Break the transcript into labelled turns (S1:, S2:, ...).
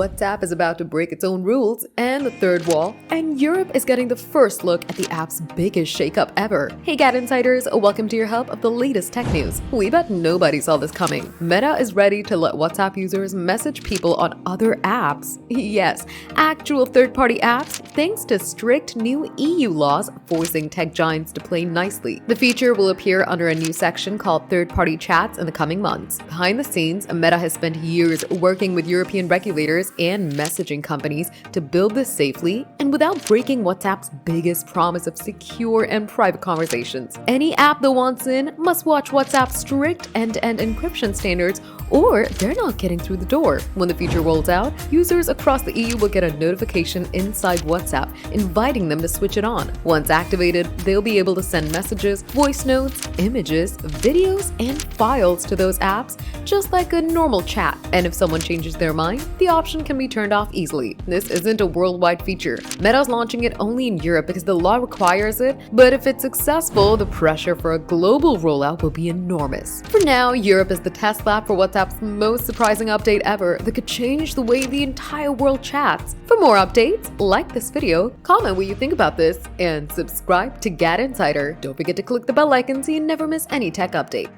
S1: WhatsApp is about to break its own rules and the third wall, and Europe is getting the first look at the app's biggest shakeup ever. Hey GadInsiders, welcome to your hub of the latest tech news. We bet nobody saw this coming. Meta is ready to let WhatsApp users message people on other apps. Yes, actual third-party apps, thanks to strict new EU laws forcing tech giants to play nicely. The feature will appear under a new section called third-party chats in the coming months. Behind the scenes, Meta has spent years working with European regulators and messaging companies to build this safely and without breaking WhatsApp's biggest promise of secure and private conversations. Any app that wants in must watch WhatsApp's strict end-to-end encryption standards, or they're not getting through the door. When the feature rolls out, users across the EU will get a notification inside WhatsApp inviting them to switch it on. Once activated, they'll be able to send messages, voice notes, images, videos, and files to those apps just like a normal chat. And if someone changes their mind, the option can be turned off easily. This isn't a worldwide feature. Meta's launching it only in Europe because the law requires it, but if it's successful, the pressure for a global rollout will be enormous. For now, Europe is the test lab for WhatsApp's most surprising update ever that could change the way the entire world chats. For more updates, like this video, comment what you think about this, and subscribe to GadInsider. Don't forget to click the bell icon so you never miss any tech update.